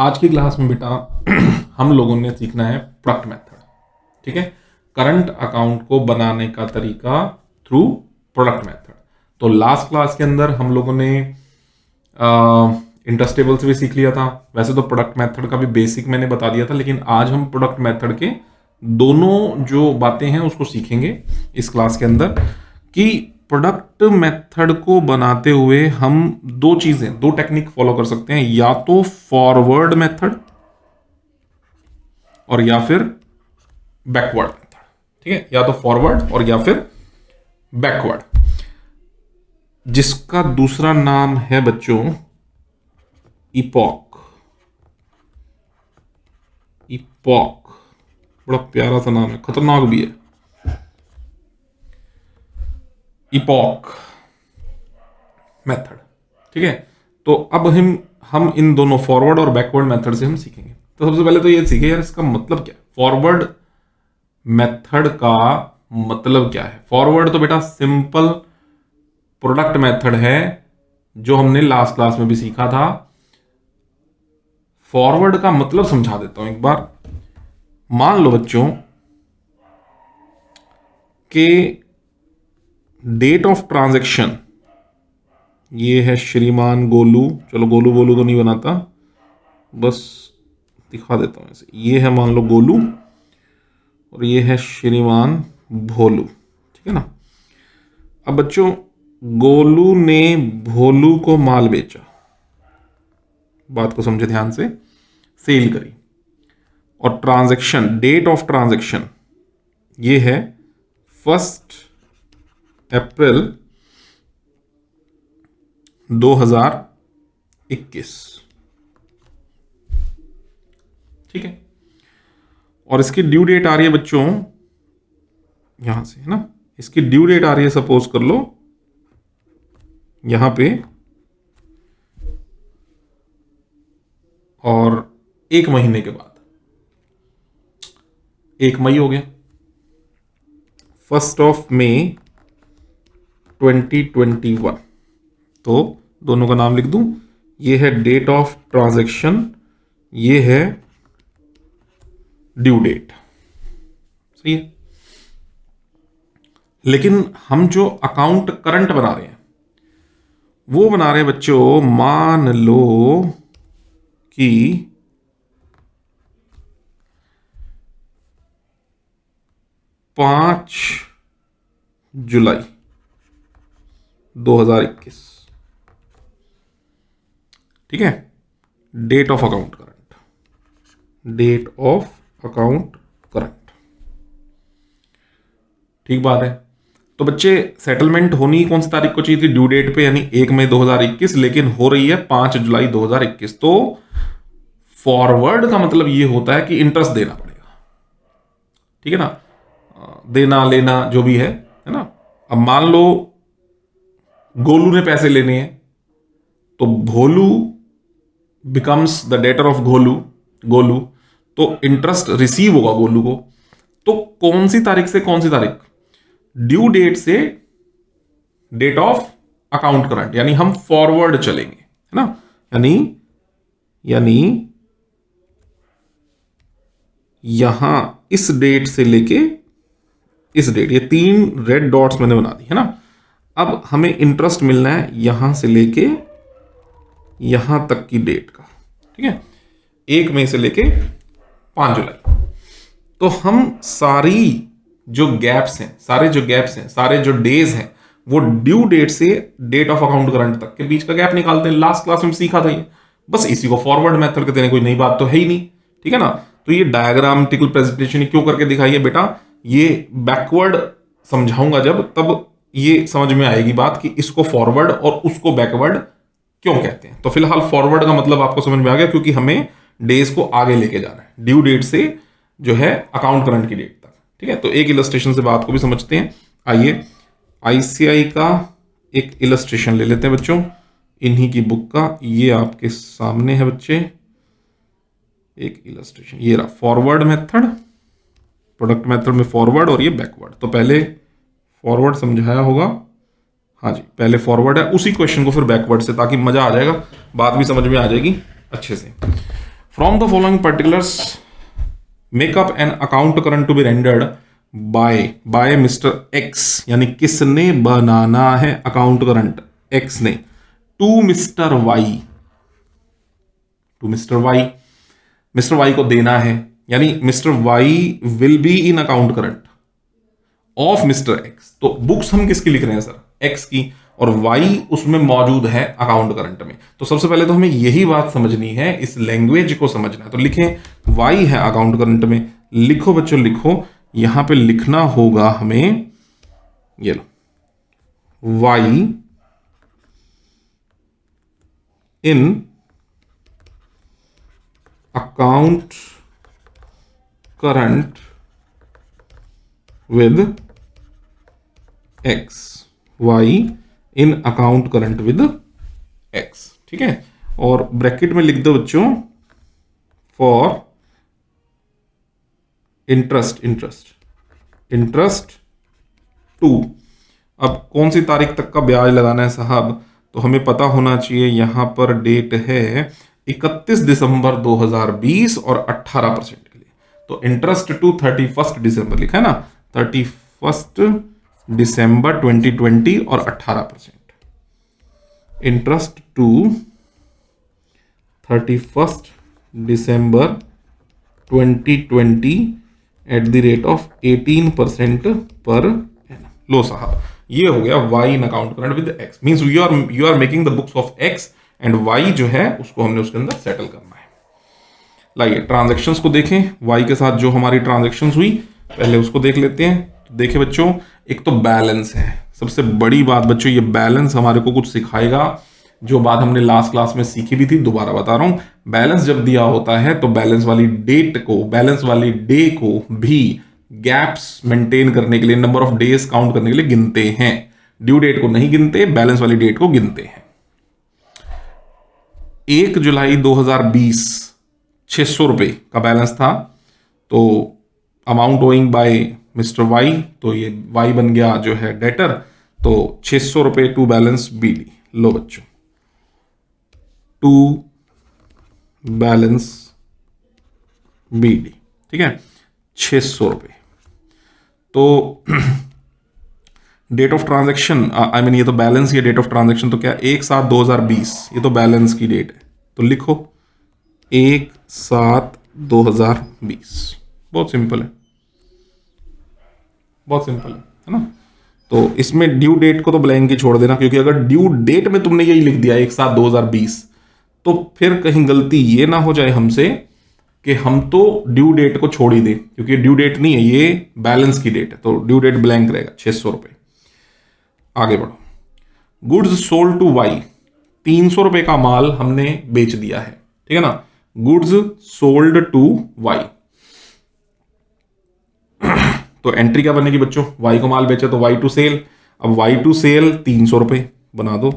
आज की क्लास में बेटा हम लोगों ने सीखना है प्रोडक्ट मेथड। ठीक है, करंट अकाउंट को बनाने का तरीका थ्रू प्रोडक्ट मेथड। तो लास्ट क्लास के अंदर हम लोगों ने इंटरेस्ट टेबल से भी सीख लिया था। वैसे तो प्रोडक्ट मेथड का भी बेसिक मैंने बता दिया था, लेकिन आज हम प्रोडक्ट मेथड के दोनों जो बातें हैं उसको सीखेंगे इस क्लास के अंदर कि प्रोडक्ट मेथड को बनाते हुए हम दो टेक्निक फॉलो कर सकते हैं, या तो फॉरवर्ड मेथड और या फिर बैकवर्ड मेथड। ठीक है, या तो फॉरवर्ड और या फिर बैकवर्ड, जिसका दूसरा नाम है बच्चों इपॉक। इपॉक बड़ा प्यारा सा नाम है, खतरनाक भी है। Epoch method. ठीक है, तो अब हम इन दोनों फॉरवर्ड और बैकवर्ड मेथड से हम सीखेंगे। तो सबसे पहले तो ये सीखे यार इसका मतलब क्या है, फॉरवर्ड मेथड का मतलब क्या है। फॉरवर्ड तो बेटा सिंपल प्रोडक्ट मेथड है जो हमने लास्ट क्लास में भी सीखा था। फॉरवर्ड का मतलब समझा देता हूं एक बार। मान लो बच्चों कि डेट ऑफ ट्रांजैक्शन ये है श्रीमान गोलू। चलो गोलू गोलू तो नहीं बनाता, बस दिखा देता हूं ऐसे। ये है मान लो गोलू और ये है श्रीमान भोलू। ठीक है ना। अब बच्चों गोलू ने भोलू को माल बेचा, बात को समझे ध्यान से, सेल करी। और ट्रांजैक्शन, डेट ऑफ ट्रांजैक्शन ये है 1 अप्रैल 2021। ठीक है, और इसकी ड्यू डेट आ रही है बच्चों यहां से, है ना। इसकी ड्यू डेट आ रही है, सपोज कर लो यहां पे, और 1 महीने के बाद 1 मई हो गया, 1 मई 2021। तो दोनों का नाम लिख दूं, ये है डेट ऑफ ट्रांजैक्शन, ये है ड्यू डेट। सही है। लेकिन हम जो अकाउंट करंट बना रहे हैं वो बना रहे हैं बच्चों, मान लो कि 5 जुलाई 2021। ठीक है, date of account current, date of account current. ठीक बात है। तो बच्चे सेटलमेंट होनी कौन सी तारीख को चाहिए थी, ड्यू डेट पे, यानी 1 मई 2021, लेकिन हो रही है 5 जुलाई 2021। तो फॉरवर्ड का मतलब ये होता है कि इंटरेस्ट देना पड़ेगा। ठीक है ना, देना लेना जो भी है ना। अब मान लो गोलू ने पैसे लेने हैं, तो Bholu becomes the debtor of Golu, तो इंटरेस्ट रिसीव होगा गोलू को। तो कौन सी तारीख से कौन सी तारीख, ड्यू डेट से डेट ऑफ अकाउंट करंट, यानी हम फॉरवर्ड चलेंगे, है ना। यानी यहां इस डेट से लेके इस डेट, ये 3 रेड डॉट्स मैंने बना दी, है ना। अब हमें इंटरेस्ट मिलना है यहां से लेके यहां तक की डेट का। ठीक है, 1 मई से लेके 5 जुलाई। तो हम सारी जो गैप्स हैं, सारे जो डेज हैं, वो ड्यू डेट से डेट ऑफ अकाउंट करंट तक के बीच का गैप निकालते हैं। लास्ट क्लास में सीखा था ये, बस इसी को फॉरवर्ड मेथड कहते हैं, कोई नई बात तो है ही नहीं। ठीक है ना। तो ये डायग्रामेटिकल प्रेजेंटेशन क्यों करके दिखाई है बेटा, ये बैकवर्ड समझाऊंगा जब, तब ये समझ में आएगी बात कि इसको फॉरवर्ड और उसको बैकवर्ड क्यों कहते हैं। तो फिलहाल फॉरवर्ड का मतलब आपको समझ में आ गया, क्योंकि हमें डेज को आगे लेके जाना है, ड्यू डेट से जो है अकाउंट करंट की डेट तक। ठीक है, तो एक इलस्ट्रेशन से बात को भी समझते हैं। आइए आईसीआई का एक इलस्ट्रेशन ले लेते हैं बच्चों, इन्हीं की बुक का। ये आपके सामने है बच्चे, एक इलस्ट्रेशन, ये रहा फॉरवर्ड मेथड, प्रोडक्ट मेथड में फॉरवर्ड और ये बैकवर्ड। तो पहले फॉरवर्ड समझाया होगा, हाँ जी, पहले फॉरवर्ड है, उसी क्वेश्चन को फिर बैकवर्ड से, ताकि मजा आ जाएगा, बात भी समझ में आ जाएगी अच्छे से। From the following particulars make up an account current to be rendered by mister X, यानी किसने बनाना है अकाउंट करंट, एक्स ने, to mister Y, to mister Y, mister Y को देना है, यानी mister Y will be in account current of mister X. तो बुक्स हम किसकी लिख रहे हैं सर, एक्स की, और वाई उसमें मौजूद है अकाउंट करंट में। तो सबसे पहले तो हमें यही बात समझनी है, इस लैंग्वेज को समझना है। तो लिखें वाई है अकाउंट करंट में, लिखो बच्चों लिखो, यहां पे लिखना होगा हमें, ये लो, Y in account current with X, Y in account current with X, ठीक है। और ब्रैकेट में लिख दो बच्चों फॉर इंटरेस्ट, इंटरेस्ट टू। अब कौन सी तारीख तक का ब्याज लगाना है साहब, तो हमें पता होना चाहिए, यहां पर डेट है 31 दिसंबर 2020 और 18% के लिए। तो इंटरेस्ट टू 31 दिसंबर लिखा है ना, 31 दिसंबर 2020 और 18%। Interest to 31 December 2020 at the rate of 18% per annum. लो साहब, ये हो गया Y in account current with X, means you are making the books of X and Y जो है उसको हमने उसके अंदर सेटल करना है। लाइए ट्रांजैक्शंस को देखें, वाई के साथ जो हमारी ट्रांजैक्शंस हुई पहले उसको देख लेते हैं। तो देखिए बच्चों, एक तो बैलेंस है, सबसे बड़ी बात बच्चों, ये बैलेंस हमारे को कुछ सिखाएगा, जो बात हमने लास्ट क्लास में सीखी भी थी, दोबारा बता रहा हूं। बैलेंस जब दिया होता है तो बैलेंस वाली डेट को, बैलेंस वाली डे को भी गैप्स मेंटेन करने के लिए, नंबर ऑफ डेज काउंट करने के लिए गिनते हैं। ड्यू डेट को नहीं गिनते, बैलेंस वाली डेट को गिनते हैं। 1 जुलाई 2020 600 रुपए का बैलेंस था, तो amount owing by mister Y, तो ये वाई बन गया जो है डेटर, तो 600 रुपए टू बैलेंस बीडी। लो बच्चों, टू बैलेंस बीडी, ठीक है, 600 रुपए। तो date of transaction, I mean ये तो बैलेंस, ये डेट ऑफ ट्रांजैक्शन, तो क्या 1/7/2020, ये तो बैलेंस की डेट है, तो लिखो 1/7/2020। बहुत सिंपल है, बहुत सिंपल है ना। तो इसमें ड्यू डेट को तो ब्लैंक ही छोड़ देना, क्योंकि अगर ड्यू डेट में तुमने यही लिख दिया 1/7/2020, तो फिर कहीं गलती ये ना हो जाए हमसे कि हम तो ड्यू डेट को छोड़ ही दें, क्योंकि ड्यू डेट नहीं है, ये बैलेंस की डेट है, तो ड्यू डेट ब्लैंक रहेगा, 600 रुपए। आगे बढ़ो, गुड्स सोल्ड टू वाई, 300 रुपए का माल हमने बेच दिया है, ठीक है ना, गुड्स सोल्ड टू वाई। तो एंट्री क्या बनेगी बच्चों, वाई को माल बेचा तो वाई टू सेल। अब वाई टू सेल 300 रुपए बना दो,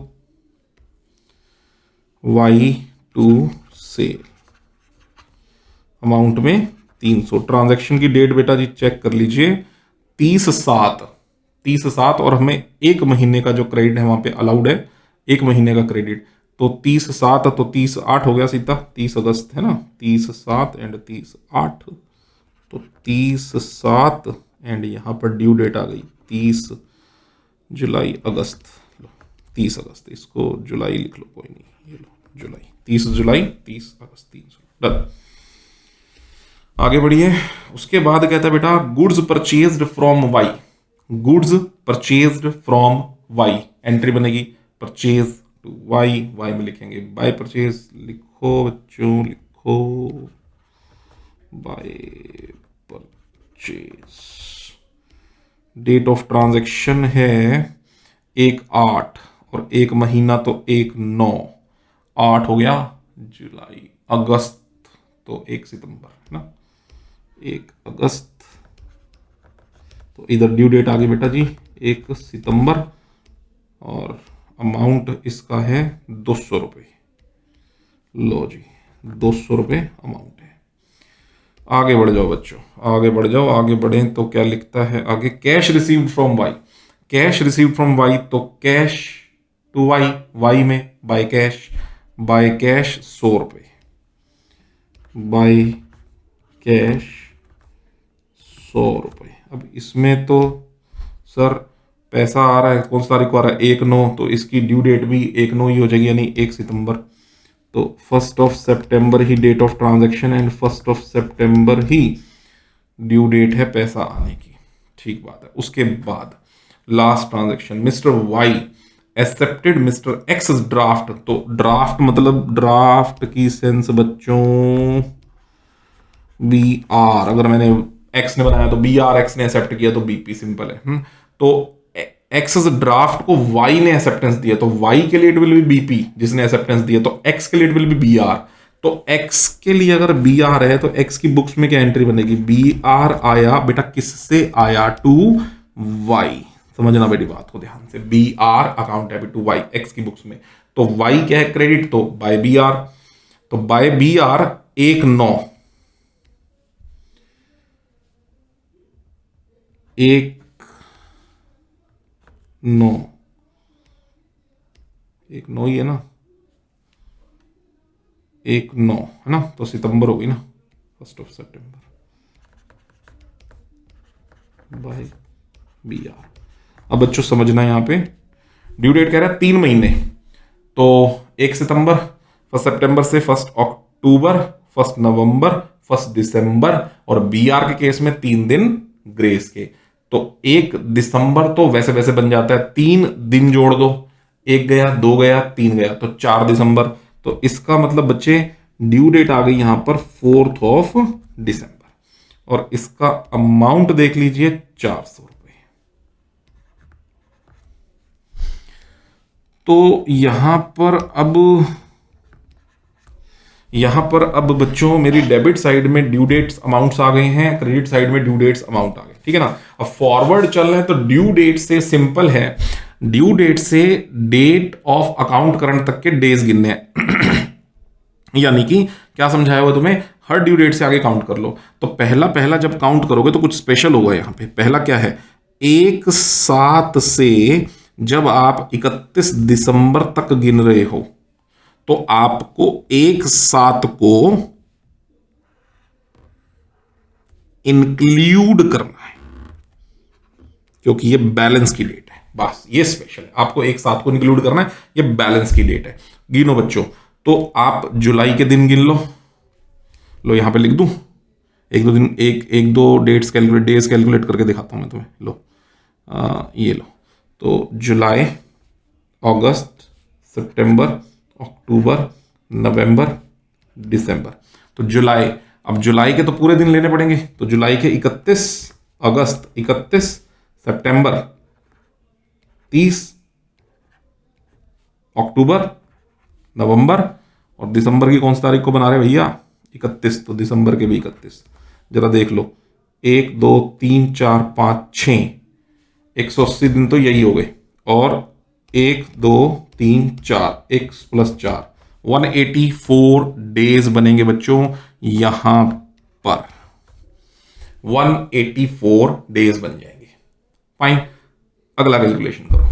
वाई टू सेल अमाउंट में 300। ट्रांजैक्शन की डेट बेटा जी चेक कर लीजिए, 30/7, और हमें 1 महीने का जो क्रेडिट है वहां पे अलाउड है, 1 महीने का क्रेडिट, तो 30/7 तो 30/8 हो गया सीधा, 30 अगस्त है ना, 30/7 एंड 30/8, तो 30/7 एंड यहां पर ड्यू डेट आ गई 30 जुलाई अगस्त। लो 30 अगस्त, इसको जुलाई लिख लो, कोई नहीं, ये लो जुलाई, 30 जुलाई 30 अगस्त 300, डन। आगे बढ़िए, उसके बाद कहता है बेटा goods purchased from Y, goods purchased from Y, entry बनेगी परचेज टू वाई, वाई में लिखेंगे बाय परचेज, लिखो बच्चों लिखो by purchase. Date of transaction है 1/8 और 1 महीना तो 1/9, 8 हो गया जुलाई, अगस्त तो 1 सितंबर है ना, 1 अगस्त, तो इधर ड्यू डेट आ गई बेटा जी 1 सितंबर, और अमाउंट इसका है 200 रुपये। लो जी 200 रुपये अमाउंट है। आगे बढ़ जाओ बच्चों, आगे बढ़ जाओ, आगे बढ़ें तो क्या लिखता है आगे, cash received from Y, cash received from Y, तो कैश टू वाई, वाई में बाय कैश 100 रुपये, बाय कैश 100 रुपये। अब इसमें तो सर पैसा आ रहा है, कौन सा तारीख को आ रहा है, 1/9, तो इसकी ड्यू डेट भी 1/9 ही हो जाएगी, यानी 1 सितंबर। तो 1 सितंबर ही डेट ऑफ ट्रांजैक्शन एंड 1 सितंबर ही ड्यू डेट है पैसा आने की। ठीक बात है। उसके बाद last transaction, mister Y accepted mister X draft. तो ड्राफ्ट मतलब ड्राफ्ट की सेंस बच्चों बी आर, अगर मैंने एक्स ने बनाया तो बी आर, एक्स ने एक्सेप्ट किया तो बीपी, सिंपल है। तो एक्स ड्राफ्ट को वाई ने एक्सेप्टेंस दिया तो वाई के लिए इट विल बी बीपी जिसने एक्सेप्टेंस दिया, तो एक्स के लिए it will be B R. तो एक्स के लिए अगर बी आर है तो एक्स की बुक्स में क्या एंट्री बनेगी, बी आर आया बेटा किससे आया, टू वाई। समझना बेटी बात को ध्यान से, B R account debit to Y X की बुक्स में। तो वाई क्या है, क्रेडिट, तो बाय बी आर। तो बाय बी आर 1/9 1/9 ही है ना, 1/9 है ना, तो सितंबर होगी ना, 1 सितंबर बाय बी आर। अब बच्चों समझना यहां पे ड्यू डेट कह रहा है 3 महीने, तो 1 सितंबर, 1 सितंबर से 1 अक्टूबर, 1 नवंबर, 1 दिसंबर, और बी आर के केस में 3 दिन ग्रेस के। तो 1 दिसंबर तो वैसे वैसे बन जाता है, 3 दिन जोड़ दो, 1 गया, 2 गया, 3 गया, तो 4 दिसंबर। तो इसका मतलब बच्चे ड्यू डेट आ गई यहां पर 4 दिसंबर, और इसका अमाउंट देख लीजिए 400 रुपए। तो यहां पर अब बच्चों मेरी डेबिट साइड में ड्यू डेट्स अमाउंट्स आ गए हैं, क्रेडिट साइड में ड्यू डेट्स अमाउंट आ गए, ठीक है ना। अब फॉरवर्ड चल रहे हैं तो ड्यू डेट से सिंपल है, ड्यू डेट से डेट ऑफ अकाउंट करंट तक के डेज गिनने हैं यानी कि क्या समझाया हुआ तुम्हें, हर ड्यू डेट से आगे काउंट कर लो। तो पहला जब काउंट करोगे तो कुछ स्पेशल होगा यहां पे। पहला क्या है, 1/7 से जब आप 31 दिसंबर तक गिन रहे हो तो आपको 1/7 को इंक्लूड करना है, क्योंकि ये बैलेंस की डेट है, बस ये स्पेशल है, आपको 1/7 को इंक्लूड करना है, ये बैलेंस की डेट है। गिनो बच्चों, तो आप जुलाई के दिन गिन लो यहां पे लिख दूं, एक दो डेज कैलकुलेट करके दिखाता हूं मैं तुम्हें। लो ये लो, तो जुलाई, अगस्त, सितंबर, अक्टूबर, नवंबर, दिसंबर। तो जुलाई, अब जुलाई के तो पूरे दिन लेने पड़ेंगे, तो जुलाई के 31 अगस्त, 31 सितंबर, 30 अक्टूबर, नवंबर, और दिसंबर की कौन सी तारीख को बना रहे भैया, 31, तो दिसंबर के भी 31। जरा देख लो, 1 2 3 4 5 6, 180 दिन तो यही हो गए, और 1 2 3 4, x + 4, 184 डेज बनेंगे बच्चों यहां पर, 184 डेज बन जाएंगे। फाइन, अगला कैलकुलेशन करो।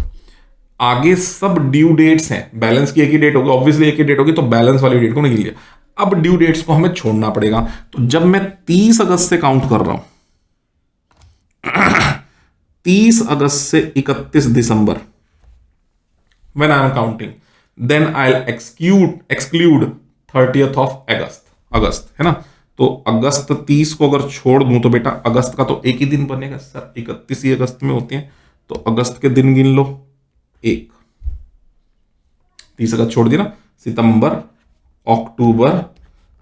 आगे सब ड्यू डेट्स हैं, बैलेंस की एक ही डेट होगी, ऑब्वियसली एक ही डेट होगी, तो बैलेंस वाली डेट को नहीं गिन लिया। अब ड्यू डेट्स को हमें छोड़ना पड़ेगा, तो जब मैं 30 अगस्त से काउंट कर रहा हूं 30 अगस्त से 31 दिसंबर, when I am counting, then I'll exclude 30th of अगस्त, है ना। तो अगस्त 30 को अगर छोड़ दूं तो बेटा अगस्त का तो एक ही दिन बनेगा सर, 31 ही अगस्त में होते हैं, तो अगस्त के दिन गिन लो, 1, 30 अगस्त छोड़ दिया ना, सितंबर, अक्टूबर,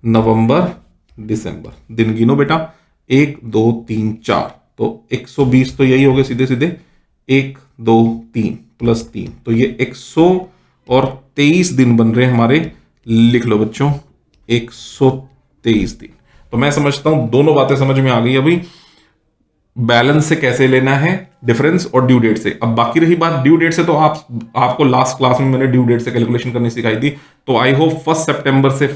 नवंबर, दिसंबर, दिन गिनो बेटा, 1 2 3 4, तो 120 तो यही हो गए सीधे सीधे, 1 2 3 + 3, तो ये 123 दिन बन रहे हैं हमारे। लिख लो बच्चों 123 दिन। तो मैं समझता हूं दोनों बातें समझ में आ गई अभी, बैलेंस से कैसे लेना है डिफरेंस, और ड्यू डेट से। अब बाकी रही बात ड्यू डेट से, तो आपको लास्ट क्लास में मैंने ड्यू डेट से कैलकुलेशन करनी सिखाई थी, तो आई होप 1 सितंबर से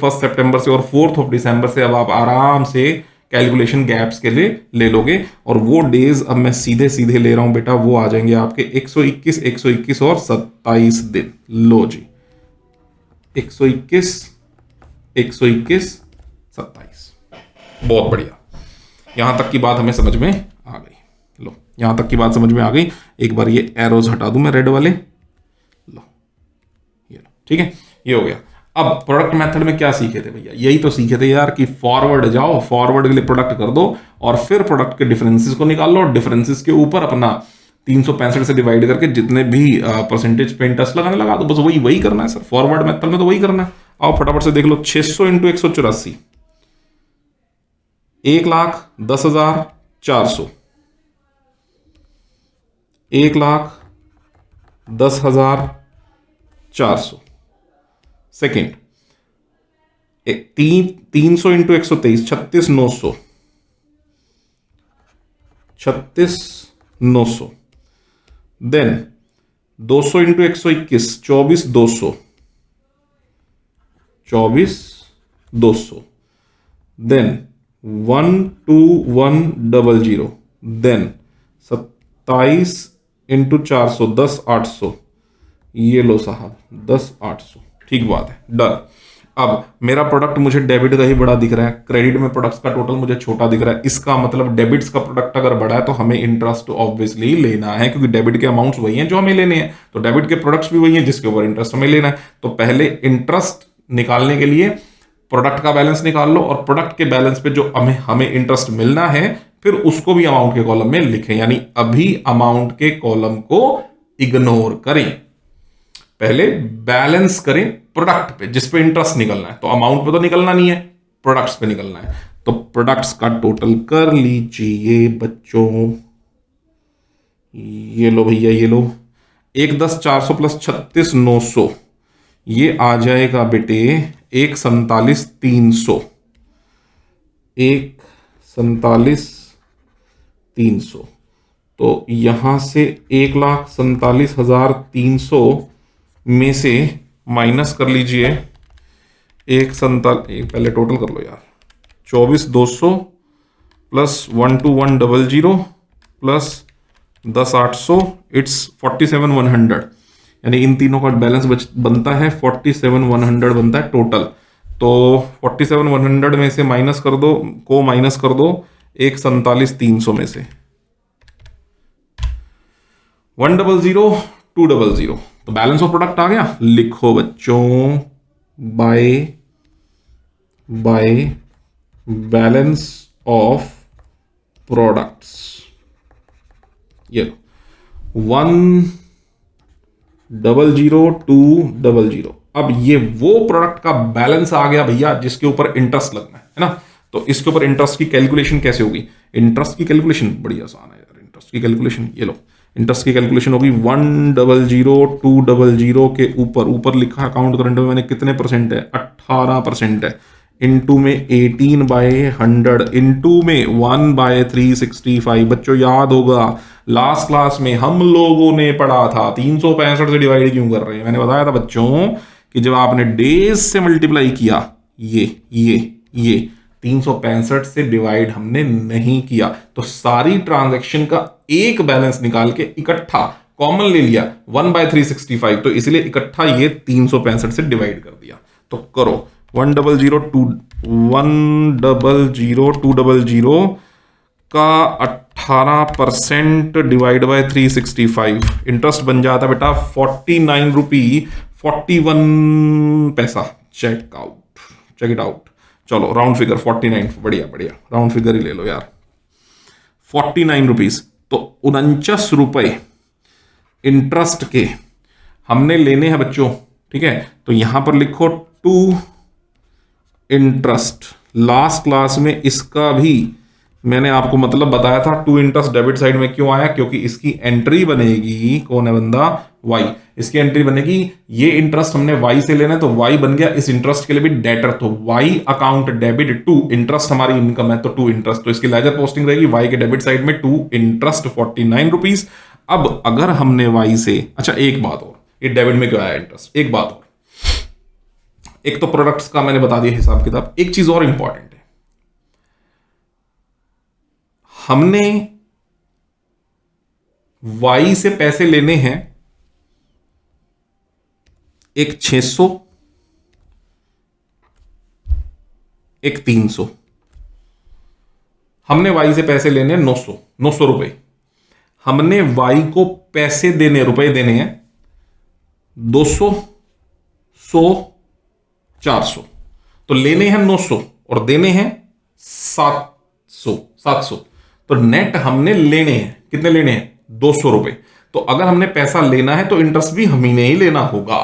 और 4 दिसंबर से अब आप आराम से कैलकुलेशन गैप्स के लिए ले लोगे, और वो डेज अब मैं सीधे सीधे ले रहा हूं बेटा, वो आ जाएंगे आपके 121 और 27 दिन। लो जी, 121 121 27। बहुत बढ़िया, यहां तक की बात हमें समझ में आ गई। लो, यहां तक की बात समझ में आ गई। एक बार ये एरोज हटा दूं मैं रेड वाले। लो, ये लो, ठीक है, ये हो गया। अब प्रोडक्ट मेथड में क्या सीखे थे भैया? यही तो सीखे थे यार कि फॉरवर्ड जाओ, फॉरवर्ड के लिए प्रोडक्ट कर दो और फिर प्रोडक्ट के डिफरेंसेस को निकाल लो और डिफरेंसेस के ऊपर अपना 365 से डिवाइड करके जितने भी परसेंटेज पे इंटरेस्ट लगाने लगा दो। बस वही वही करना है सर, फॉरवर्ड मेथड में तो वही करना है। आओ फटाफट से देख लो, 600 into 184, 1,10,400, 1,10,400। Second, 300 into 123, 36,900, 36,900। Then 200 into 121, 24,200, 24,200। Then 12100, then 27 into 400, 10,800। ये लो साहब 10,800। ठीक बात है, डन। अब मेरा प्रोडक्ट मुझे डेबिट का ही बड़ा दिख रहा है, क्रेडिट में प्रोडक्ट्स का टोटल मुझे छोटा दिख रहा है। इसका मतलब डेबिट्स का प्रोडक्ट अगर बड़ा है तो हमें इंटरेस्ट ऑब्वियसली लेना है, क्योंकि डेबिट के अमाउंट्स वही हैं जो हमें लेने हैं, तो डेबिट के प्रोडक्ट्स भी वही हैं जिसके ऊपर इंटरेस्ट हमें लेना है। तो पहले इंटरेस्ट निकालने के लिए प्रोडक्ट का बैलेंस निकाल लो और प्रोडक्ट के बैलेंस पे जो हमें इंटरेस्ट मिलना है फिर उसको भी अमाउंट के कॉलम में लिखें, यानी अभी अमाउंट के कॉलम को इग्नोर करें, पहले बैलेंस करें प्रोडक्ट पे जिस पे इंटरेस्ट निकलना है। तो अमाउंट पे तो निकलना नहीं है, प्रोडक्ट्स पे निकलना है। तो प्रोडक्ट्स का टोटल कर लीजिए बच्चों। ये लो भैया, ये लो, 1,10,400 प्लस 36,900, ये आ जाएगा बेटे 1,47,300, 1,47,300। तो यहां से 1,47,300 में से माइनस कर लीजिए पहले टोटल कर लो यार, 24,200 प्लस 12100 प्लस 10,800, इट्स 47,100। यानी इन तीनों का बैलेंस बनता है 47,100 बनता है टोटल। तो 47,100 में से माइनस कर दो, 1,47,300 में से 1,00,200, तो बैलेंस ऑफ प्रोडक्ट आ गया। लिखो बच्चों, बाय बैलेंस ऑफ प्रोडक्ट्स, ये 1,00,200। अब ये वो प्रोडक्ट का बैलेंस आ गया भैया जिसके ऊपर इंटरेस्ट लगना है ना। तो इसके ऊपर इंटरेस्ट की कैलकुलेशन कैसे होगी? इंटरेस्ट की कैलकुलेशन बड़ी आसान है यार। इंटरेस्ट की कैलकुलेशन, ये लो, इंटरेस्ट की कैलकुलेशन होगी 1,00,200 के ऊपर लिखा अकाउंट करंट में मैंने कितने परसेंट है, 18% है, इंटू में 18/100, इंटू में 1/365। बच्चों याद होगा लास्ट क्लास में हम लोगों ने पढ़ा था 365 से डिवाइड क्यों कर रहे हैं। मैंने बताया था बच्चों कि जब आपने डेज से मल्टीप्लाई किया, ये 365 से डिवाइड हमने नहीं किया, तो सारी ट्रांजैक्शन का एक बैलेंस निकाल के इकट्ठा कॉमन ले लिया 1/365, तो इसलिए इकट्ठा ये 365 से डिवाइड कर दिया। तो करो 1,00,200 का 18% डिवाइड बाय 365, इंटरेस्ट बन जाता बेटा 49 रुपी 41 पैसा। Check it out. चलो राउंड फिगर 49, बढ़िया राउंड फिगर ही ले लो यार, 49 रुपीज। तो 49 रुपए इंटरेस्ट के हमने लेने हैं बच्चों, ठीक है। तो यहां पर लिखो टू इंटरेस्ट। लास्ट क्लास में इसका भी मैंने आपको मतलब बताया था, टू इंटरेस्ट डेबिट साइड में क्यों आया, क्योंकि इसकी एंट्री बनेगी, कौन है बंदा, वाई, इसकी एंट्री बनेगी। ये इंटरेस्ट हमने वाई से लेना है तो वाई बन गया इस इंटरेस्ट के लिए भी डेटर, तो Y account debit to interest, हमारी इनकम है तो टू इंटरेस्ट, तो इसकी लेजर पोस्टिंग रहेगी वाई के डेबिट साइड में टू इंटरेस्ट 49 रुपीज। अब अगर हमने वाई से, अच्छा एक बात और, ये डेबिट में क्यों आया इंटरेस्ट, एक बात और, एक तो प्रोडक्ट्स का मैंने बता दिया हिसाब किताब, एक चीज और इंपॉर्टेंट है, हमने वाई से पैसे लेने हैं, एक 600, एक 300, हमने वाई से पैसे लेने 900 रुपए, हमने वाई को पैसे देने, रुपए देने हैं 200, 100, 400, तो लेने हैं 900 और देने हैं 700, तो नेट हमने लेने हैं, कितने लेने हैं 200 रुपए। तो अगर हमने पैसा लेना है तो इंटरेस्ट भी हम ही ने ही लेना होगा।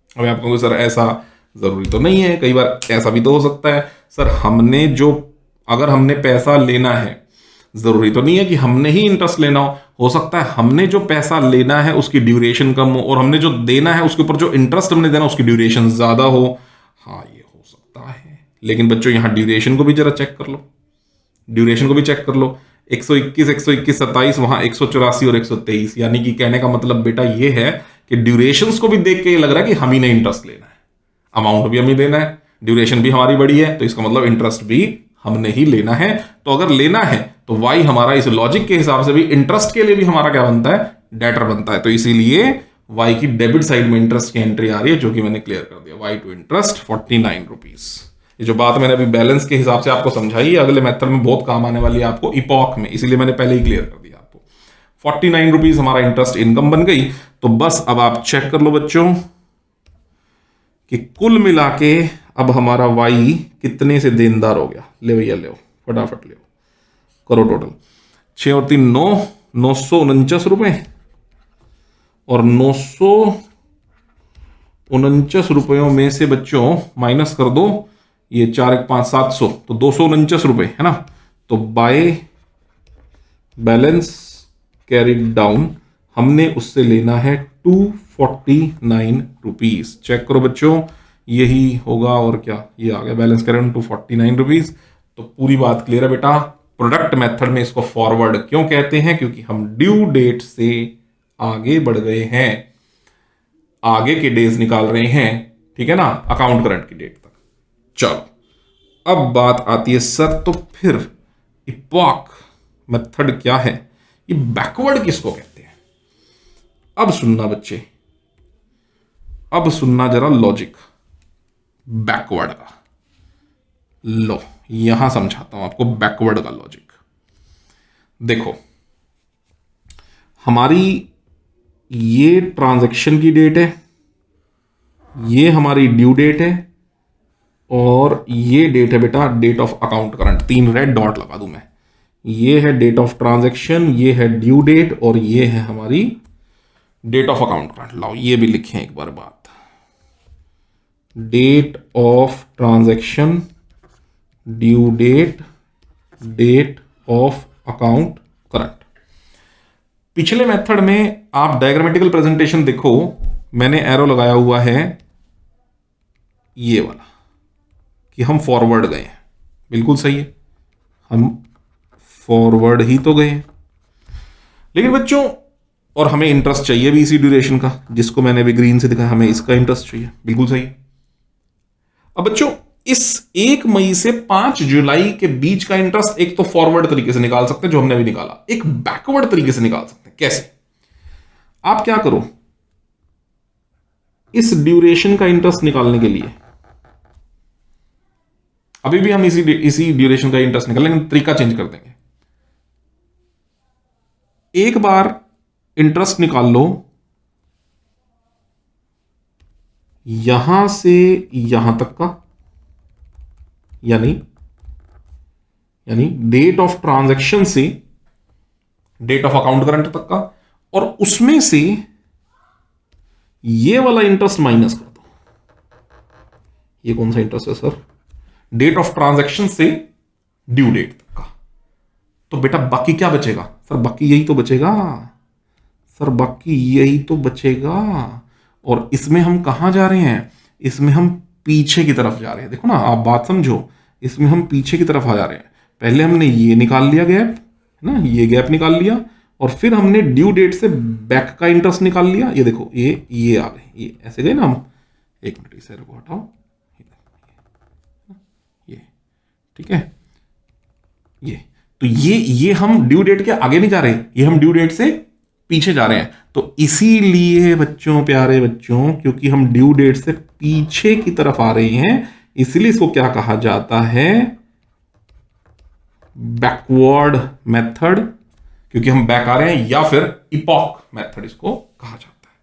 अब आप कहोगे सर ऐसा जरूरी तो नहीं है, कई बार ऐसा भी तो हो सकता है सर अगर हमने पैसा लेना है, जरूरी तो नहीं है कि हमने ही इंटरेस्ट लेना हो सकता है हमने जो पैसा लेना है उसकी ड्यूरेशन कम हो और हमने जो देना है उसके ऊपर जो इंटरेस्ट हमने देना उसकी ड्यूरेशन ज्यादा हो। हाँ ये हो सकता है, लेकिन बच्चों यहां ड्यूरेशन को भी जरा चेक कर लो, ड्यूरेशन को भी चेक कर लो। 121, 121, 27, वहां 184 और 123, यानी कि कहने का मतलब बेटा ये है कि ड्यूरेशंस को भी देख के ये लग रहा है कि हम ही ने इंटरेस्ट लेना है, अमाउंट भी हम ही देना है, ड्यूरेशन भी हमारी बड़ी है, तो इसका मतलब इंटरेस्ट भी हमने ही लेना है। तो अगर लेना है तो वाई हमारा इस लॉजिक के हिसाब से भी इंटरेस्ट के लिए भी हमारा क्या बनता है, डेटर बनता है। तो इसीलिए वाई की डेबिट साइड में इंटरेस्ट की एंट्री आ रही है, जो कि मैंने क्लियर कर दिया, वाई टू इंटरेस्ट 49 रुपीज। ये जो बात मैंने अभी बैलेंस के हिसाब से आपको समझाई है, अगले मेथड में बहुत काम आने वाली है आपको इपॉक में, इसीलिए मैंने पहले ही क्लियर कर दिया आपको। 49 रुपीज हमारा इंटरेस्ट इनकम बन गई। तो बस अब आप चेक कर लो बच्चों कि कुल मिला के अब हमारा वाई कितने से देनदार हो गया। ले भैया ले, फटाफट ले, करो टोटल। 6 और 3 9, 949 रुपए और 949 रुपयों में से बच्चों माइनस कर दो ये 4 1 5 700, तो 249 रुपए है ना। तो बाय बैलेंस कैरिड डाउन हमने उससे लेना है 249 रुपीज। चेक करो बच्चों, यही होगा और क्या, ये आ गया बैलेंस कैरिड 249 रुपीज। तो पूरी बात क्लियर है बेटा। प्रोडक्ट मेथड में इसको फॉरवर्ड क्यों कहते हैं, क्योंकि हम ड्यू डेट से आगे बढ़ गए हैं, आगे के डेज निकाल रहे हैं, ठीक है ना, अकाउंट करंट की डेट तक। चलो अब बात आती है सर तो फिर इपॉक मेथड क्या है, ये बैकवर्ड किसको कहते हैं। अब सुनना बच्चे, अब सुनना जरा लॉजिक बैकवर्ड का। लो यहां समझाता हूं आपको बैकवर्ड का लॉजिक। देखो हमारी ये ट्रांजैक्शन की डेट है, ये हमारी ड्यू डेट है और ये डेट है बेटा date of account current. 3 red dot लगा दूं मैं, ये है डेट ऑफ ट्रांजैक्शन, ये है ड्यू डेट और ये है हमारी डेट ऑफ अकाउंट करंट। लाओ ये भी लिखें एक बार बात, date of transaction, due date, date of account current. पिछले मेथड में आप डायग्रामेटिकल प्रेजेंटेशन देखो, मैंने एरो लगाया हुआ है ये वाला कि हम फॉरवर्ड गए हैं, बिल्कुल सही है, हम फॉरवर्ड ही तो गए हैं। लेकिन बच्चों और हमें इंटरेस्ट चाहिए भी इसी ड्यूरेशन का, जिसको मैंने अभी ग्रीन से दिखाया, हमें इसका इंटरेस्ट चाहिए, बिल्कुल सही है। अब बच्चों इस 1 मई से 5 जुलाई के बीच का इंटरेस्ट एक तो फॉरवर्ड तरीके से निकाल सकते हैं जो हमने अभी निकाला, एक बैकवर्ड तरीके से निकाल सकते हैं। कैसे? आप क्या करो, इस ड्यूरेशन का इंटरेस्ट निकालने के लिए अभी भी हम इसी ड्यूरेशन का इंटरेस्ट निकाल, लेकिन तरीका चेंज कर देंगे। एक बार इंटरेस्ट निकाल लो यहां से यहां तक का, यानी डेट ऑफ ट्रांजैक्शन से डेट ऑफ अकाउंट करंट तक का, और उसमें से ये वाला इंटरेस्ट माइनस कर दो। ये कौन सा इंटरेस्ट है सर? डेट ऑफ ट्रांजैक्शन से ड्यू डेट तक का। तो बेटा बाकी क्या बचेगा सर? बाकी यही तो बचेगा सर, बाकी यही तो बचेगा। और इसमें हम कहां जा रहे हैं? इसमें हम पीछे की तरफ जा रहे हैं। देखो ना, आप बात समझो, इसमें हम पीछे की तरफ आ जा रहे हैं। पहले हमने ये निकाल लिया गैप, है ना, ये गैप निकाल लिया, और फिर हमने ड्यू डेट से बैक का इंटरेस्ट निकाल लिया। ये देखो ये आ गए, ये ऐसे गए ना हम। एक मिनट इसे को हटाओ, ये ठीक है। ये तो ये हम ड्यू डेट के आगे नहीं जा रहे, ये हम ड्यू डेट से पीछे जा रहे हैं। तो इसीलिए बच्चों, प्यारे बच्चों, क्योंकि हम ड्यू डेट से पीछे की तरफ आ रहे हैं, इसलिए इसको क्या कहा जाता है? बैकवर्ड मेथड, क्योंकि हम बैक आ रहे हैं, या फिर इपॉक मेथड इसको कहा जाता है।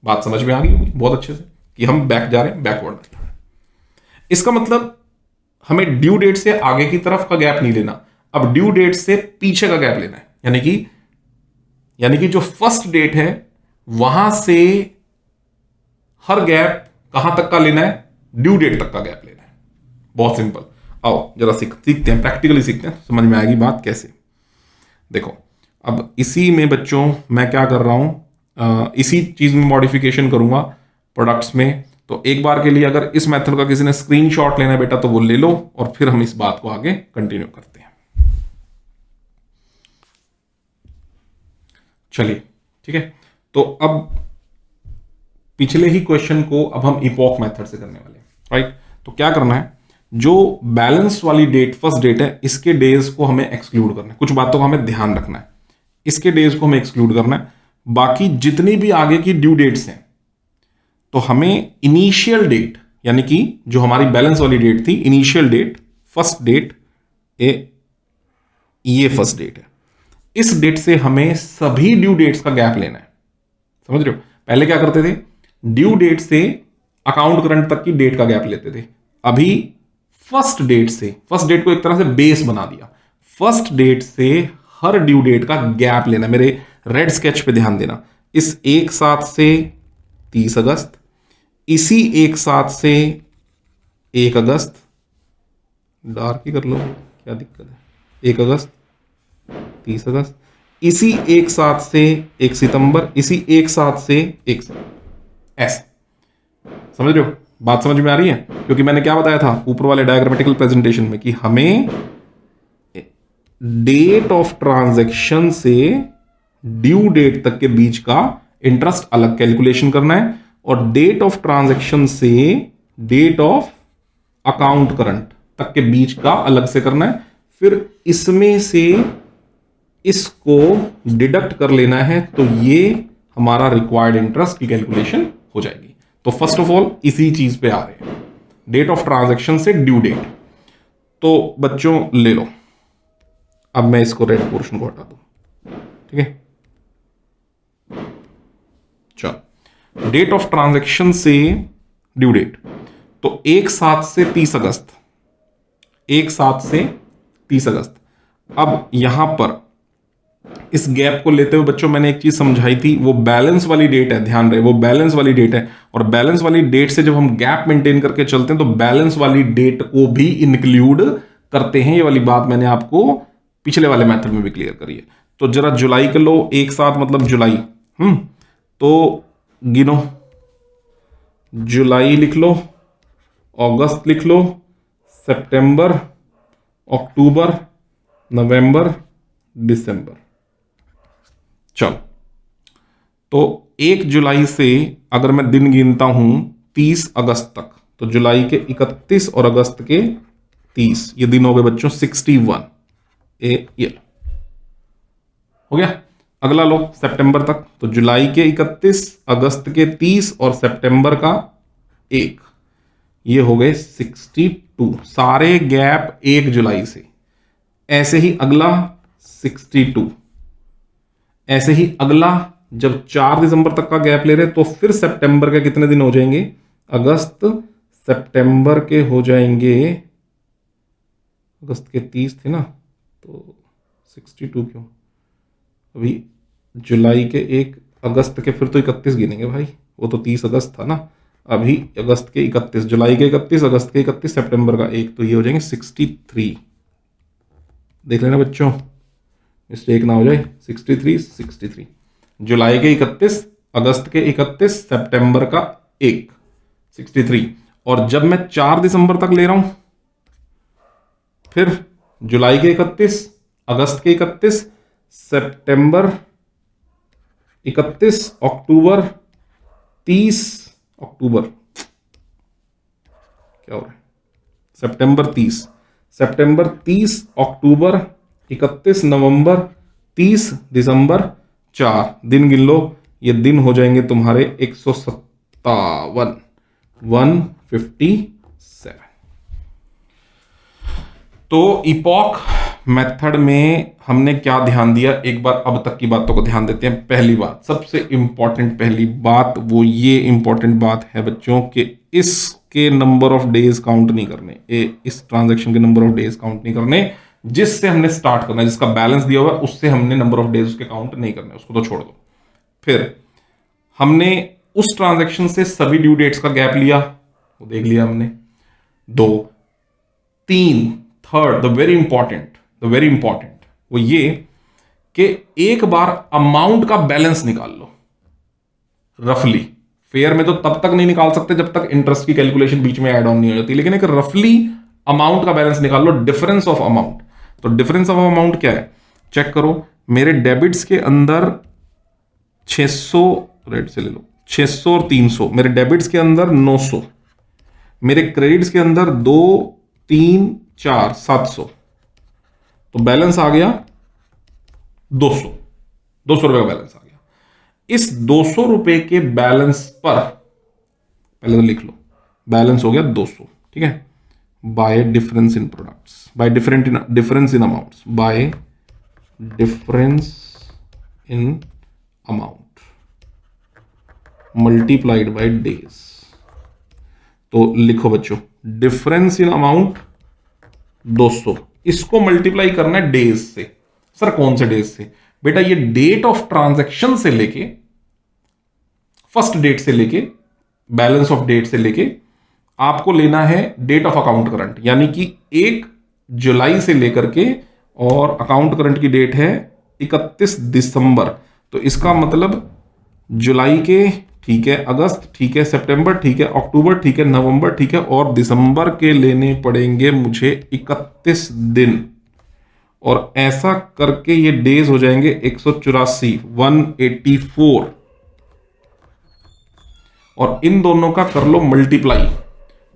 बात समझ में आ गई होगी बहुत अच्छे से कि हम बैक जा रहे हैं, बैकवर्ड मेथड। इसका मतलब हमें ड्यू डेट से आगे की तरफ का गैप नहीं लेना, अब ड्यू डेट से पीछे का गैप लेना है। यानी कि जो फर्स्ट डेट है वहां से हर गैप कहां तक का लेना है, ड्यू डेट तक का गैप लेना है। बहुत सिंपल। आओ जरा सीखते हैं, प्रैक्टिकली सीखते हैं, समझ में आएगी बात कैसे। देखो अब इसी में बच्चों मैं क्या कर रहा हूं, इसी चीज में मॉडिफिकेशन करूंगा प्रोडक्ट्स में। तो एक बार के लिए अगर इस मेथड का किसी ने स्क्रीनशॉट लेना है बेटा तो वो ले लो, और फिर हम इस बात को आगे कंटिन्यू करते हैं। चलिए ठीक है, तो अब पिछले ही क्वेश्चन को अब हम इपॉक मेथड से करने वाले हैं, राइट। तो क्या करना है, जो बैलेंस वाली डेट फर्स्ट डेट है इसके डेज को हमें एक्सक्लूड करना है, कुछ बातों का हमें ध्यान रखना है, इसके डेज को हमें एक्सक्लूड करना है। बाकी जितनी भी आगे की ड्यू डेट्स हैं तो हमें इनिशियल डेट, यानी कि जो हमारी बैलेंस वाली डेट थी, इनिशियल डेट फर्स्ट डेट, ये फर्स्ट डेट है, इस डेट से हमें सभी ड्यू डेट्स का गैप लेना है। समझ रहे हो, पहले क्या करते थे, ड्यू डेट से अकाउंट करंट तक की डेट का गैप लेते थे, अभी फर्स्ट डेट से, फर्स्ट डेट को एक तरह से बेस बना दिया, फर्स्ट डेट से हर ड्यू डेट का गैप लेना। मेरे रेड स्केच पे ध्यान देना, इस 1/7 से 30 अगस्त, इसी 1/7 से 1 अगस्त, डार्क ही कर लो क्या दिक्कत है, 1 अगस्त 30 अगस्त, इसी 1/7 से 1 सितंबर, इसी 1/7 से 1 ऐसे। समझ रहे हो, बात समझ में आ रही है। क्योंकि मैंने क्या बताया था ऊपर वाले डायग्रामेटिकल प्रेजेंटेशन में कि हमें डेट ऑफ ट्रांजैक्शन से ड्यू डेट तक के बीच का इंटरेस्ट अलग कैलकुलेशन करना है, और डेट ऑफ ट्रांजैक्शन से डेट ऑफ अकाउंट करंट तक के बीच का अलग से करना है। फिर इसमें से इसको डिडक्ट कर लेना है, तो ये हमारा रिक्वायर्ड इंटरेस्ट की कैलकुलेशन हो जाएगी। तो फर्स्ट ऑफ ऑल इसी चीज पे आ रहे हैं, डेट ऑफ ट्रांजैक्शन से ड्यू डेट। तो बच्चों ले लो, अब मैं इसको रेड पोर्शन को हटा दूं, ठीक है। चलो, डेट ऑफ ट्रांजैक्शन से ड्यू डेट, तो 1/7 से 30 अगस्त, 1/7 से 30 अगस्त। अब यहां पर इस गैप को लेते हुए बच्चों मैंने एक चीज समझाई थी, वो बैलेंस वाली डेट है, ध्यान रहे वो बैलेंस वाली डेट है, और बैलेंस वाली डेट से जब हम गैप मेंटेन करके चलते हैं तो बैलेंस वाली डेट को भी इंक्लूड करते हैं। ये वाली बात मैंने आपको पिछले वाले मेथड में भी क्लियर करी है। तो जरा जुलाई कर लो, 1/7 मतलब जुलाई, तो गिनो, जुलाई लिख लो, अगस्त लिख लो, सितंबर, अक्टूबर, नवंबर, दिसंबर। चलो, तो 1 जुलाई से अगर मैं दिन गिनता हूं 30 अगस्त तक, तो जुलाई के 31 और अगस्त के 30, ये दिन हो गए बच्चों 61। ये हो गया। अगला लो सितंबर तक, तो जुलाई के 31, अगस्त के 30 और सितंबर का 1, ये हो गए 62। सारे गैप 1 जुलाई से। ऐसे ही अगला 62, ऐसे ही अगला जब 4 दिसंबर तक का गैप ले रहे तो फिर सितंबर के कितने दिन हो जाएंगे, अगस्त सितंबर के हो जाएंगे, अगस्त के 30 थे ना, तो 62 क्यों, अभी जुलाई के 1 अगस्त के फिर तो 31 गिनेंगे भाई, वो तो 30 अगस्त था ना, अभी अगस्त के 31, जुलाई के 31, अगस्त के 31, सितंबर का 1, तो ये हो जाएंगे 63। देख लेना बच्चों मिस्टेक ना हो जाए, 63, जुलाई के 31, अगस्त के 31, सितंबर का 1, 63। और जब मैं 4 दिसंबर तक ले रहा हूं, फिर जुलाई के 31, अगस्त के 31, सितंबर 31, अक्टूबर 30, अक्टूबर क्या हो रहा है, सितंबर 30, सितंबर 30, अक्टूबर 31, नवंबर 30, दिसंबर 4, दिन गिन लो, ये दिन हो जाएंगे तुम्हारे 157, 157। तो इपॉक मेथड में हमने क्या ध्यान दिया, एक बार अब तक की बातों को ध्यान देते हैं। पहली बात, सबसे इंपॉर्टेंट पहली बात, वो ये इंपॉर्टेंट बात है बच्चों कि इसके नंबर ऑफ डेज काउंट नहीं करने, इस ट्रांजैक्शन के नंबर ऑफ डेज काउंट नहीं करने, जिससे हमने स्टार्ट करना है, जिसका बैलेंस दिया हुआ है उससे हमने नंबर ऑफ डेज उसके काउंट नहीं करने, उसको तो छोड़ दो। फिर हमने उस ट्रांजैक्शन से सभी ड्यू डेट्स का गैप लिया, वो देख लिया हमने। 2, 3, थर्ड द वेरी इंपॉर्टेंट वो ये कि एक बार अमाउंट का बैलेंस निकाल लो रफली। फेयर में तो तब तक नहीं निकाल सकते जब तक इंटरेस्ट की कैलकुलेशन बीच में ऐड ऑन नहीं हो जाती, लेकिन एक रफली अमाउंट का बैलेंस निकाल लो, डिफरेंस ऑफ अमाउंट। तो डिफरेंस ऑफ अमाउंट क्या है, चेक करो। मेरे डेबिट्स के अंदर 600, रेट से ले लो, 600 और 300, मेरे डेबिट्स के अंदर 900, मेरे क्रेडिट्स के अंदर 2, 3, 4, 700, तो बैलेंस आ गया 200, 200 रुपए का बैलेंस आ गया। इस 200 रुपए के बैलेंस पर पहले तो लिख लो, बैलेंस हो गया 200, ठीक है, bye difference in products, bye difference in amounts, bye difference in amount multiplied by days. तो लिखो बच्चों, डिफरेंस इन अमाउंट 200, इसको मल्टीप्लाई करना है डेज से। सर कौन से डेज से? बेटा ये डेट ऑफ ट्रांजैक्शन से लेके, फर्स्ट डेट से लेके, बैलेंस ऑफ डेट से लेके आपको लेना है डेट ऑफ अकाउंट करंट, यानी कि 1 जुलाई से लेकर के, और अकाउंट करंट की डेट है 31 दिसंबर। तो इसका मतलब जुलाई के, ठीक है, अगस्त ठीक है, सितंबर ठीक है, अक्टूबर ठीक है, नवंबर ठीक है, और दिसंबर के लेने पड़ेंगे मुझे 31 दिन, और ऐसा करके ये डेज हो जाएंगे 184, 184, और इन दोनों का कर लो मल्टीप्लाई,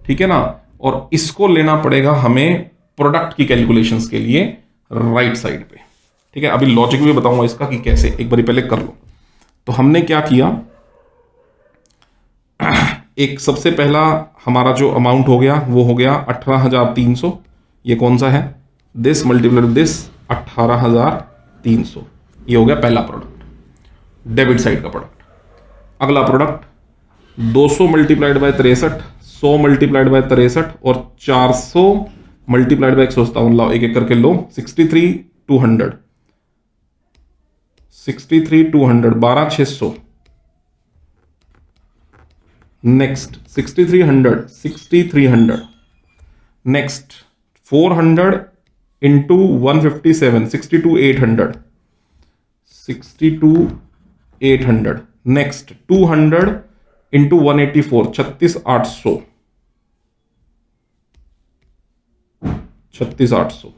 ठीक है ना। और इसको लेना पड़ेगा हमें प्रोडक्ट की कैलकुलेशंस के लिए राइट साइड पे, ठीक है। अभी लॉजिक भी बताऊंगा इसका कि कैसे, एक बारी पहले कर लो। तो हमने क्या किया, एक सबसे पहला हमारा जो अमाउंट हो गया वो हो गया 18,300, ये कौन सा है, दिस मल्टीप्लाइड दिस 18,300, ये हो गया पहला प्रोडक्ट, डेबिट साइड का प्रोडक्ट। अगला product 200 multiplied by 63, 100 multiplied by 63, और 400 मल्टीप्लाइड बाय 157, लाओ एक एक करके लो, 63,200, 63,200, 12,600, next 6,300, 6,300, next 400 into 157, 62,800, 62,800, next 200 into 184, 36,800, 36,800।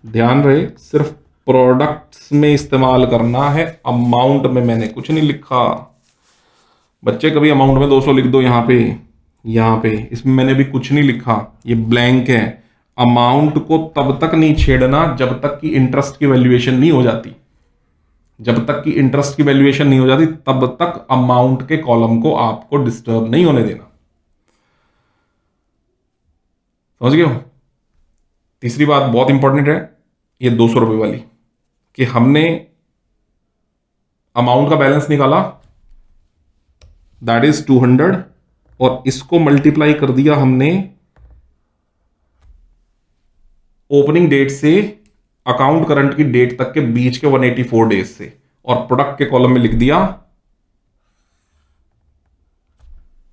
ध्यान रहे सिर्फ प्रोडक्ट्स में इस्तेमाल करना है, अमाउंट में मैंने कुछ नहीं लिखा। बच्चे कभी अमाउंट में 200 लिख दो यहाँ पे, इसमें मैंने भी कुछ नहीं लिखा, ये ब्लैंक है। अमाउंट को तब तक नहीं छेड़ना जब तक कि इंटरेस्ट की वैल्यूएशन नहीं हो जाती, जब तक कि इंटरेस्ट की वैल्यूएशन नहीं हो जाती तब तक अमाउंट के कॉलम को आपको डिस्टर्ब नहीं होने देना, समझ गए हो। तीसरी बात बहुत इंपॉर्टेंट है, ये 200 रुपए वाली, कि हमने अमाउंट का बैलेंस निकाला, दैट इज 200, और इसको मल्टीप्लाई कर दिया हमने ओपनिंग डेट से अकाउंट करंट की डेट तक के बीच के 184 डेज से, और प्रोडक्ट के कॉलम में लिख दिया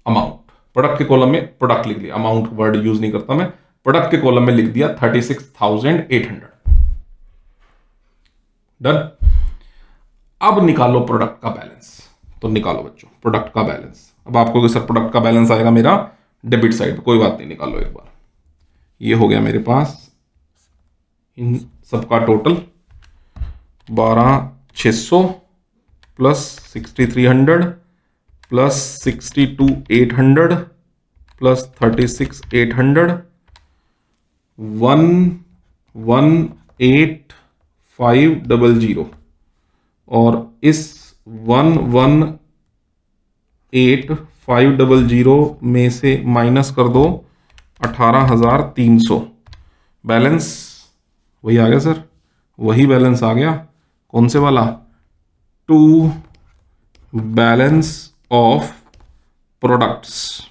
अमाउंट, प्रोडक्ट के कॉलम में प्रोडक्ट लिख दिया, अमाउंट वर्ड यूज नहीं करता मैं, प्रोडक्ट के कॉलम में लिख दिया 36,800। डन। अब निकालो प्रोडक्ट का बैलेंस, तो निकालो बच्चों प्रोडक्ट का बैलेंस। अब आपको सर प्रोडक्ट का बैलेंस आएगा मेरा डेबिट साइड पे, कोई बात नहीं, निकालो एक बार। ये हो गया मेरे पास इन सबका टोटल 12,600 प्लस 6,300 प्लस 62,800 प्लस 36,800, 118,500, और इस 118,500 में से माइनस कर दो 18,300, बैलेंस वही आ गया सर, वही बैलेंस आ गया। कौन से वाला? To balance of products.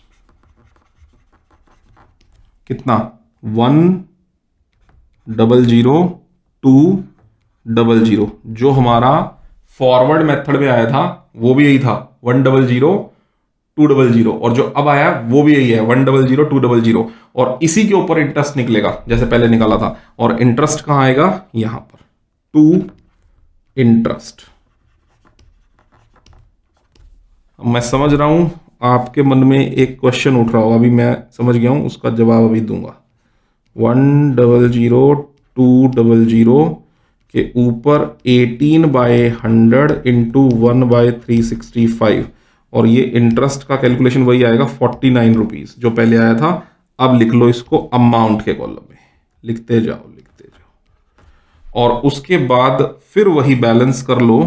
कितना? 100 200। जो हमारा फॉरवर्ड मेथड में आया था वो भी यही था, 100 200, और जो अब आया वो भी यही है, 100 200, और इसी के ऊपर इंटरेस्ट निकलेगा जैसे पहले निकाला था। और इंटरेस्ट कहां आएगा? यहां पर, टू इंटरेस्ट। मैं समझ रहा हूं आपके मन में एक क्वेश्चन उठ रहा होगा, अभी मैं समझ गया हूं, उसका जवाब अभी दूंगा। 100 200 के ऊपर 18/100 इंटू 1/365, और ये इंटरेस्ट का कैलकुलेशन वही आएगा 49 रुपीज जो पहले आया था। अब लिख लो इसको अमाउंट के कॉलम में, लिखते जाओ लिखते जाओ, और उसके बाद फिर वही बैलेंस कर लो।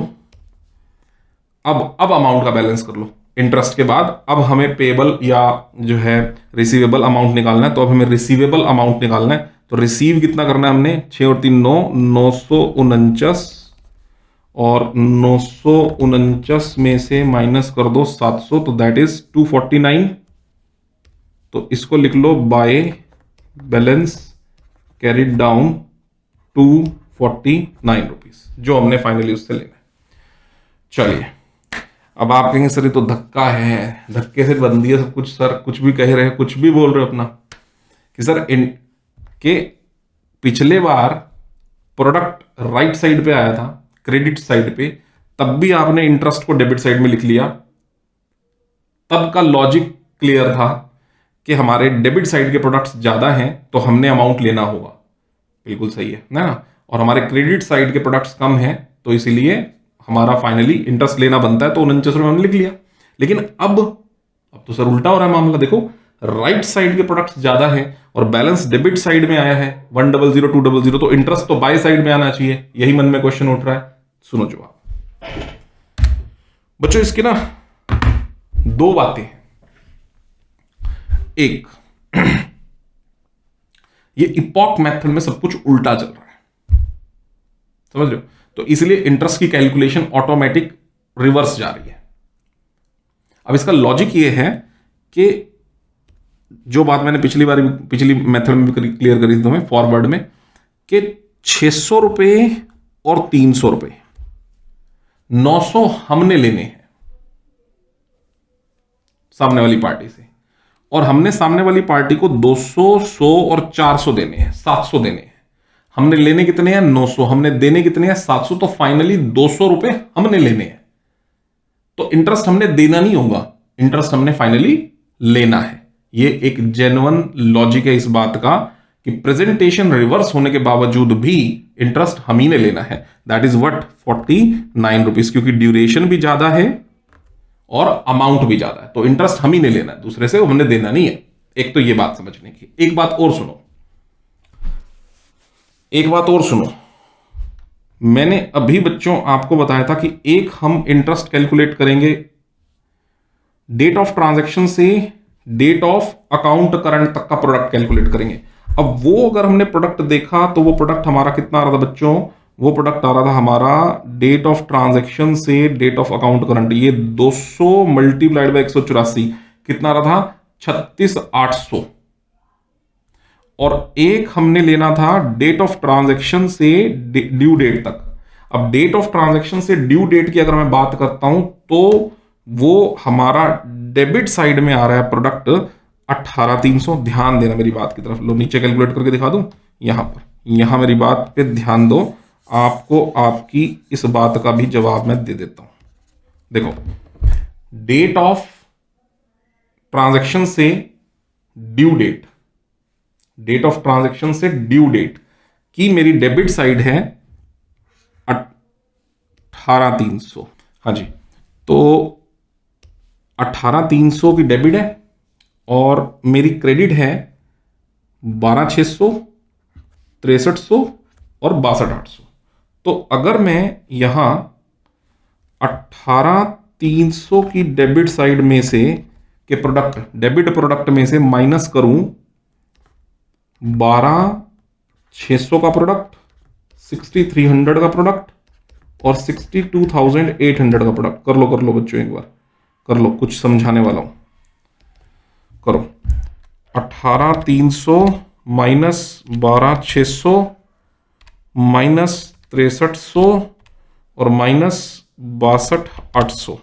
अब अमाउंट का बैलेंस कर लो इंटरेस्ट के बाद। अब हमें पेबल या जो है रिसीवेबल अमाउंट निकालना है, तो अब हमें रिसीवेबल अमाउंट निकालना है। तो रिसीव कितना करना है हमने? 6 और 3 9, 949, और 949 में से माइनस कर दो 700, तो दैट इज 249। तो इसको लिख लो by balance carried down 249 rupees, जो हमने फाइनली उससे लेना है। चलिए, अब आप कहेंगे सर ये तो धक्का है, धक्के से बंदी है सब कुछ, सर कुछ भी कह रहे हैं, कुछ भी बोल रहे हो अपना, कि सर के पिछले बार प्रोडक्ट राइट साइड पे आया था, क्रेडिट साइड पे, तब भी आपने इंटरेस्ट को डेबिट साइड में लिख लिया। तब का लॉजिक क्लियर था कि हमारे डेबिट साइड के प्रोडक्ट्स ज्यादा हैं तो हमने अमाउंट लेना होगा, बिल्कुल सही है ना। और हमारे क्रेडिट साइड के प्रोडक्ट्स कम हैं तो इसीलिए हमारा फाइनली इंटरेस्ट लेना बनता है, तो 49 रुपये हमने लिख लिया। लेकिन अब तो सर उल्टा हो रहा है मामला। देखो, राइट साइड के प्रोडक्ट्स ज्यादा है और बैलेंस डेबिट साइड में आया है 100 200, तो इंटरेस्ट तो बाय साइड में आना चाहिए। यही मन में क्वेश्चन उठ रहा है। सुनो जवाब बच्चों, इसके ना दो बातें हैं। एक, ये इपॉक मेथड में सब कुछ उल्टा चल रहा है, समझ रहे हो? तो इसलिए इंटरेस्ट की कैलकुलेशन ऑटोमेटिक रिवर्स जा रही है। अब इसका लॉजिक ये है कि जो बात मैंने पिछली मेथड में भी क्लियर करी थी तुम्हें फॉरवर्ड में, कि 600 रुपए और 300 रुपए, 900 हमने लेने हैं सामने वाली पार्टी से, और हमने सामने वाली पार्टी को 200 100 और 400 देने हैं, 700 देने हैं। हमने लेने कितने हैं? 900। हमने देने कितने हैं? 700। तो फाइनली 200 रुपए हमने लेने हैं। तो इंटरेस्ट हमने देना नहीं होगा, इंटरेस्ट हमने फाइनली लेना है। ये एक जेन्युइन लॉजिक है इस बात का कि प्रेजेंटेशन रिवर्स होने के बावजूद भी इंटरेस्ट हम ही ने लेना है। दैट इज व्हाट 49 रुपीज, क्योंकि ड्यूरेशन भी ज्यादा है और अमाउंट भी ज्यादा है, तो इंटरेस्ट हम ही ने लेना है, दूसरे से हमने देना नहीं है। एक तो ये बात समझने की। एक बात और सुनो, मैंने अभी बच्चों आपको बताया था कि एक हम इंटरेस्ट कैलकुलेट करेंगे डेट ऑफ ट्रांजैक्शन से डेट ऑफ अकाउंट करंट तक का प्रोडक्ट कैलकुलेट करेंगे। अब वो अगर हमने प्रोडक्ट देखा तो वो प्रोडक्ट हमारा कितना आ रहा था बच्चों? वो प्रोडक्ट आ रहा था हमारा डेट ऑफ ट्रांजैक्शन से डेट ऑफ अकाउंट करंट, ये 200 मल्टीप्लाइड बाय 184 कितना आ रहा था? 36,800। और एक हमने लेना था डेट ऑफ ट्रांजैक्शन से ड्यू डेट तक। अब डेट ऑफ ट्रांजैक्शन से ड्यू डेट की अगर मैं बात करता हूं तो वो हमारा डेबिट साइड में आ रहा है प्रोडक्ट 18,300। ध्यान देना मेरी बात की तरफ, लो नीचे कैलकुलेट करके दिखा दूं यहां पर, यहां मेरी बात पे ध्यान दो, आपको आपकी इस बात का भी जवाब मैं दे देता हूं। देखो, डेट ऑफ ट्रांजैक्शन से due date, date of transaction से ड्यू डेट की मेरी डेबिट साइड है 18,300। हाँ जी, तो 18,300 की डेबिट है और मेरी क्रेडिट है 12,600, 6300 और 62,800। तो अगर मैं यहां 18,300 की डेबिट साइड में से के प्रोडक्ट, डेबिट प्रोडक्ट में से माइनस करूं 12,600 का प्रोडक्ट 6300 का प्रोडक्ट और 62,800 का प्रोडक्ट। कर लो बच्चों, एक बार कर लो, कुछ समझाने वाला हूं। करो 18,300 माइनस 12,600 माइनस 6300 और माइनस 62,800,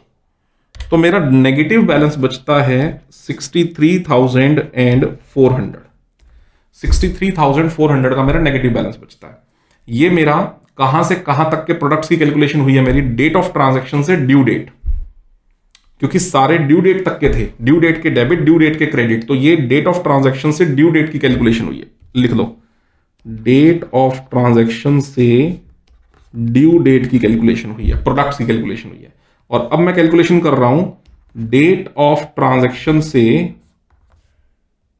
तो मेरा नेगेटिव बैलेंस बचता है 63,400। 63,400 का मेरा नेगेटिव बैलेंस बचता है। ये मेरा कहां से कहां तक के प्रोडक्ट्स की कैलकुलेशन हुई है, मेरी डेट ऑफ ट्रांजैक्शन से ड्यू डेट, क्योंकि सारे ड्यू डेट तक के थे, ड्यू डेट के डेबिट, ड्यू डेट के क्रेडिट, तो ये डेट ऑफ ट्रांजैक्शन से ड्यू डेट की कैलकुलेशन हुई है। लिख लो, डेट ऑफ ट्रांजैक्शन से ड्यू डेट की कैलकुलेशन हुई है, प्रोडक्ट्स की कैलकुलेशन हुई है। और अब मैं कैलकुलेशन कर रहा हूं डेट ऑफ ट्रांजैक्शन से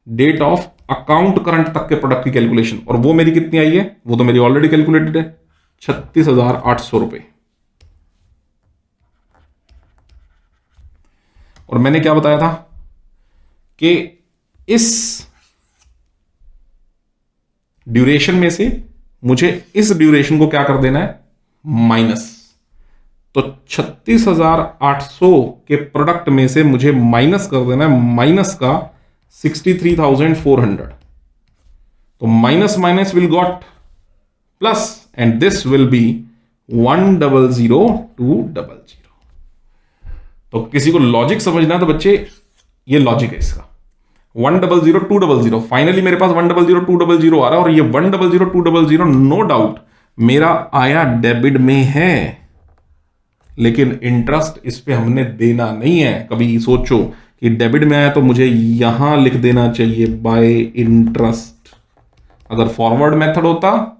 डेट ऑफ अकाउंट करंट तक के प्रोडक्ट की कैलकुलेशन, और वो मेरी कितनी आई है, वो तो मेरी ऑलरेडी कैलकुलेटेड है, 36,800 रुपए। और मैंने क्या बताया था कि इस ड्यूरेशन में से मुझे इस ड्यूरेशन को क्या कर देना है, माइनस। तो 36,800 के प्रोडक्ट में से मुझे माइनस कर देना है, माइनस का 63,400। तो minus minus will got plus and this will be 100,200। तो किसी को लॉजिक समझना है तो बच्चे ये लॉजिक है इसका, 100,200। फाइनली मेरे पास 100,200 आ रहा है, और ये 100,200 नो डाउट मेरा आया डेबिट में है, लेकिन इंटरेस्ट इस पे हमने देना नहीं है। कभी सोचो कि डेबिट में आया तो मुझे यहां लिख देना चाहिए बाय इंटरेस्ट। अगर फॉरवर्ड मेथड होता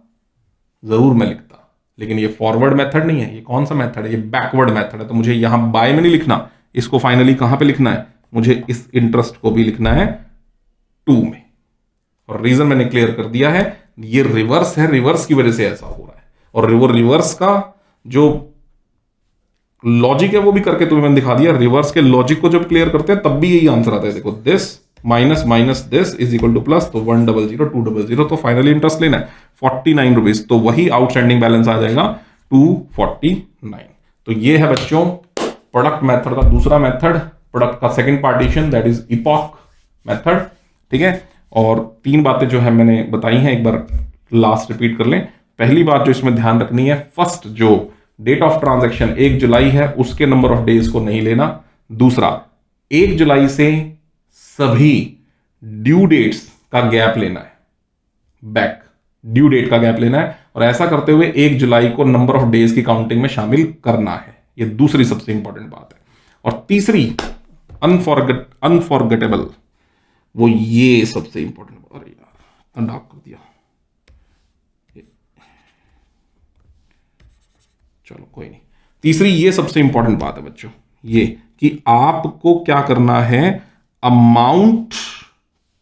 जरूर मैं लिखता, लेकिन ये फॉरवर्ड मेथड नहीं है। ये कौन सा मेथड है, ये बैकवर्ड मेथड है। तो मुझे यहां बाय में नहीं लिखना, इसको फाइनली कहां पे लिखना है, मुझे इस इंटरेस्ट को भी लिखना है 2 में। और रीजन मैंने क्लियर कर दिया है, ये रिवर्स है, रिवर्स की वजह से ऐसा हो रहा है। और वो रिवर्स का जो लॉजिक है वो भी करके तुम्हें मैंने दिखा दिया। रिवर्स के लॉजिक को जब क्लियर करते हैं तब भी यही आंसर आता है। देखो, this minus minus this is equal two plus, तो 100,200। तो फाइनली इंटरेस्ट लेना है 49 रुपीज, तो वही आउटस्टैंडिंग बैलेंस आ जाएगा 249। तो ये है बच्चों प्रोडक्ट मेथड का दूसरा मेथड, प्रोडक्ट का second partition, that is epoch method. ठीक है, और 3 बातें जो है मैंने बताई हैं, एक बार लास्ट रिपीट कर लें। पहली बात जो इसमें ध्यान रखनी है, फर्स्ट जो डेट ऑफ ट्रांजैक्शन 1 जुलाई है उसके नंबर ऑफ डेज को नहीं लेना। दूसरा, 1 जुलाई से सभी ड्यू डेट्स का गैप लेना है, बैक ड्यू डेट का गैप लेना है, और ऐसा करते हुए 1 जुलाई को नंबर ऑफ डेज की काउंटिंग में शामिल करना है। ये दूसरी सबसे इंपॉर्टेंट बात है। और तीसरी अनफॉरगेटेबल, वो ये सबसे इंपॉर्टेंट, अरे यार डार्क कर दिया, चलो कोई नहीं। तीसरी ये सबसे इंपॉर्टेंट बात है बच्चों, ये कि आपको क्या करना है, अमाउंट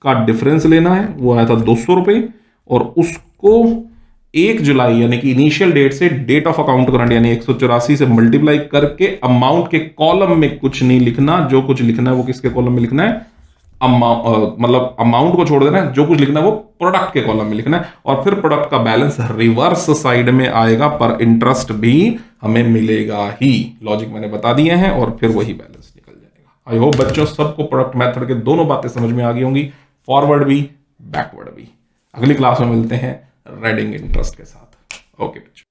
का डिफरेंस लेना है, वो आया था 200 रुपए, और उसको 1 जुलाई यानी कि इनिशियल डेट से डेट ऑफ अकाउंट करंट यानी 184 से मल्टीप्लाई करके अमाउंट के कॉलम में कुछ नहीं लिखना, जो कुछ लिखना है वो किसके कॉलम में लिखना है, मतलब अमाउंट को छोड़ देना है, जो कुछ लिखना है वो प्रोडक्ट के कॉलम में लिखना है। और फिर प्रोडक्ट का बैलेंस रिवर्स साइड में आएगा, पर इंटरेस्ट भी हमें मिलेगा ही। लॉजिक मैंने बता दिए हैं, और फिर वही बैलेंस निकल जाएगा। आई होप बच्चों सबको प्रोडक्ट मेथड के दोनों बातें समझ में आ गई होंगी, फॉरवर्ड भी बैकवर्ड भी। अगली क्लास में मिलते हैं रेडिंग इंटरेस्ट के साथ। ओके बच्चों।